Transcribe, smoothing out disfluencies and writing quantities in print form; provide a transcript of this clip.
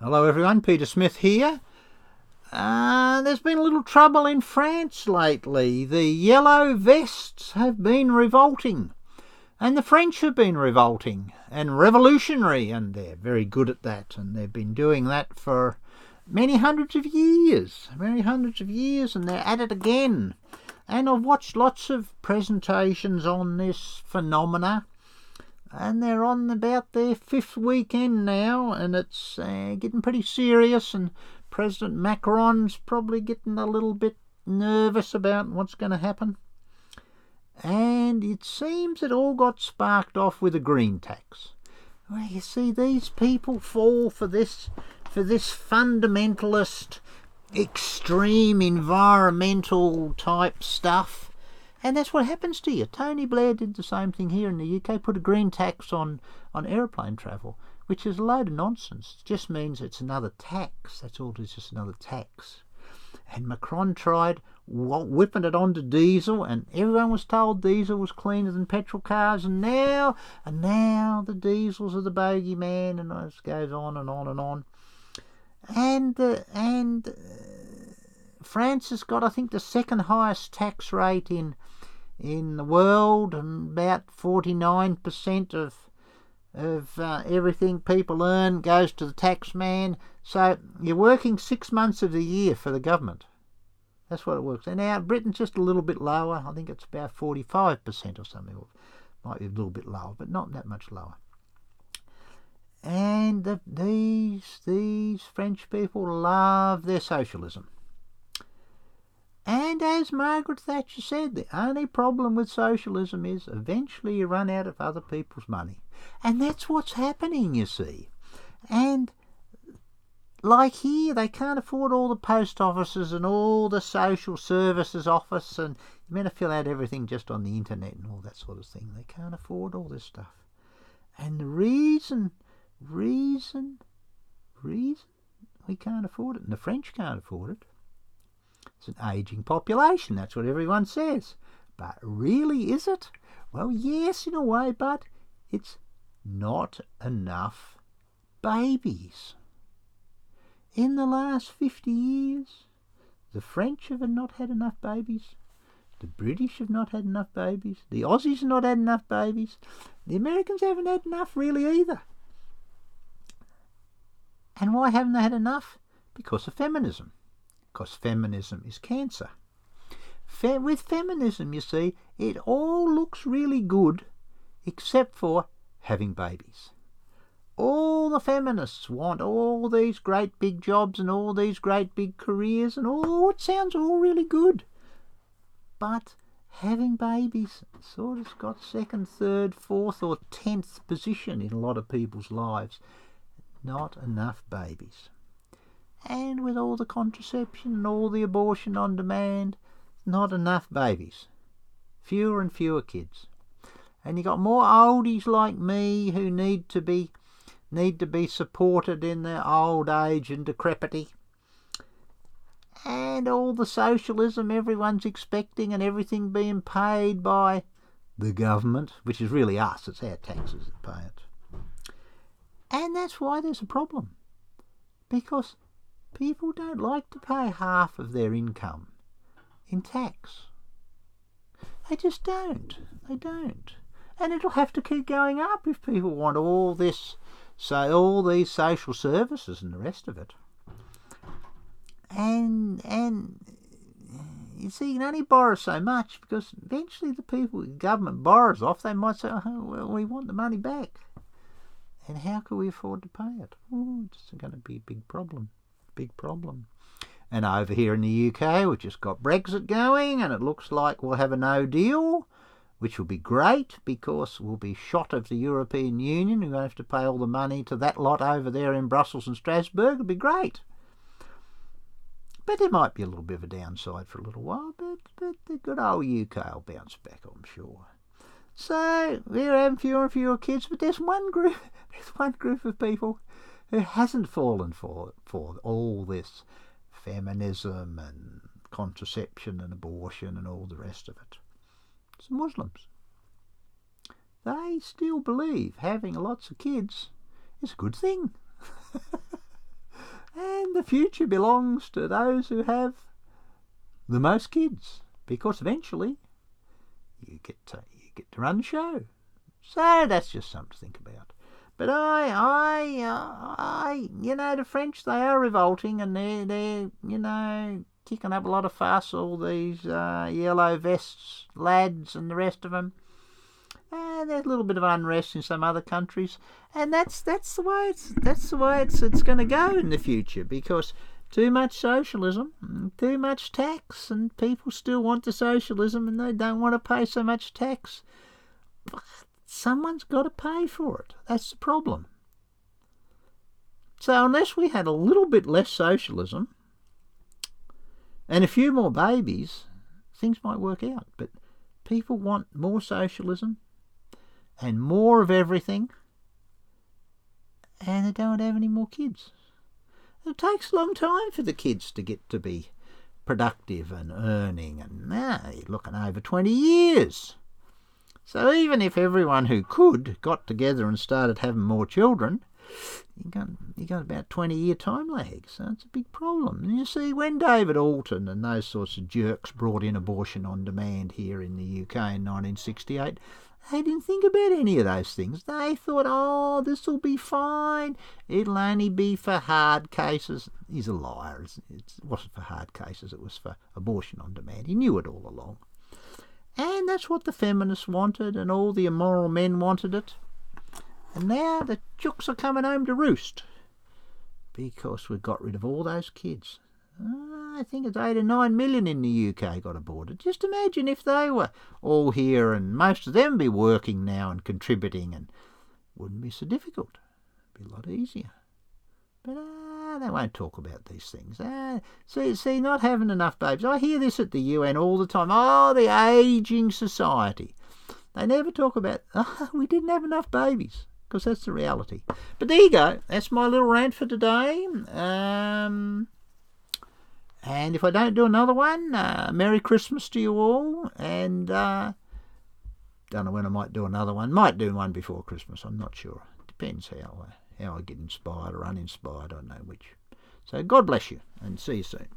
Hello everyone, Peter Smith here. There's been a little trouble in France lately. The yellow vests have been revolting, and the French have been revolting and revolutionary, and they're very good at that, and they've been doing that for many hundreds of years, and they're at it again. And I've watched lots of presentations on this phenomena, and they're on about their fifth weekend now, and it's getting pretty serious, and President Macron's probably getting a little bit nervous about what's going to happen. And it seems it all got sparked off with a green tax. Well, you see, these people fall for this fundamentalist, extreme environmental type stuff. And that's what happens to you. Tony Blair did the same thing here in the UK, put a green tax on aeroplane travel, which is a load of nonsense. It just means it's another tax. That's all it is, just another tax. And Macron tried whipping it onto diesel, and everyone was told diesel was cleaner than petrol cars, and now the diesels are the bogeyman, and it goes on and on and on. And France has got, I think, the second highest tax rate in the world, and about 49% of everything people earn goes to the tax man. So you're working 6 months of the year for the government. That's what it works. And now Britain's just a little bit lower. I think it's about 45% or something. Or might be a little bit lower, but not that much lower. And these French people love their socialism. And as Margaret Thatcher said, the only problem with socialism is eventually you run out of other people's money. And that's what's happening, you see. And like here, they can't afford all the post offices and all the social services office, and you better fill out everything just on the internet and all that sort of thing. They can't afford all this stuff. And the reason we can't afford it, and the French can't afford it, it's an ageing population. That's what everyone says. But really, is it? Well, yes, in a way, but it's not enough babies. In the last 50 years, the French have not had enough babies. The British have not had enough babies. The Aussies have not had enough babies. The Americans haven't had enough really either. And why haven't they had enough? Because of feminism. Because feminism is cancer. With feminism, you see, it all looks really good except for having babies. All the feminists want all these great big jobs and all these great big careers, and it sounds all really good. But having babies sort of got second, third, fourth or 10th position in a lot of people's lives. Not enough babies. And with all the contraception and all the abortion on demand, not enough babies. Fewer and fewer kids. And you got more oldies like me who need to be supported in their old age and decrepity. And all the socialism everyone's expecting and everything being paid by the government, which is really us, it's our taxes that pay it. And that's why there's a problem. Because people don't like to pay half of their income in tax. They just don't. They don't. And it'll have to keep going up if people want all this, so all these social services and the rest of it. And you see, you can only borrow so much, because eventually the people the government borrows off, they might say, oh, well, we want the money back. And how can we afford to pay it? Oh, it's going to be a big problem. Big problem. And over here in the UK, we've just got Brexit going, and it looks like we'll have a no deal, which will be great because we'll be shot of the European Union. We won't have to pay all the money to that lot over there in Brussels and Strasbourg. It'll be great. But there might be a little bit of a downside for a little while, but the good old UK will bounce back, I'm sure. So we're having fewer and fewer kids, but there's one group of people who hasn't fallen for all this feminism and contraception and abortion and all the rest of it. It's the Muslims. They still believe having lots of kids is a good thing. the future belongs to those who have the most kids, because eventually you get to run the show. So that's just something to think about. But the French, they are revolting, and they're kicking up a lot of fuss, all these yellow vests lads and the rest of them. And there's a little bit of unrest in some other countries, and that's the way it's going to go in the future, because too much socialism, too much tax, and people still want the socialism and they don't want to pay so much tax. But someone's got to pay for it. That's the problem. So unless we had a little bit less socialism and a few more babies, things might work out. But people want more socialism and more of everything, and they don't have any more kids. It takes a long time for the kids to get to be productive and earning, and now you're looking over 20 years. So even if everyone who could got together and started having more children, you got about 20-year time lag, so it's a big problem. And you see, when David Alton and those sorts of jerks brought in abortion on demand here in the UK in 1968, they didn't think about any of those things. They thought, this will be fine. It'll only be for hard cases. He's a liar. It wasn't for hard cases. It was for abortion on demand. He knew it all along. And that's what the feminists wanted, and all the immoral men wanted it. And now the chooks are coming home to roost, because we've got rid of all those kids. I think it's 8 or 9 million in the UK got aborted. Just imagine if they were all here, and most of them be working now and contributing, and it wouldn't be so difficult. It'd be a lot easier. But they won't talk about these things. See, not having enough babies. I hear this at the UN all the time. The ageing society. They never talk about, we didn't have enough babies, because that's the reality. But there you go. That's my little rant for today. And if I don't do another one, Merry Christmas to you all. And don't know when I might do another one. Might do one before Christmas. I'm not sure. Depends how I get inspired or uninspired. I don't know which. So God bless you, and see you soon.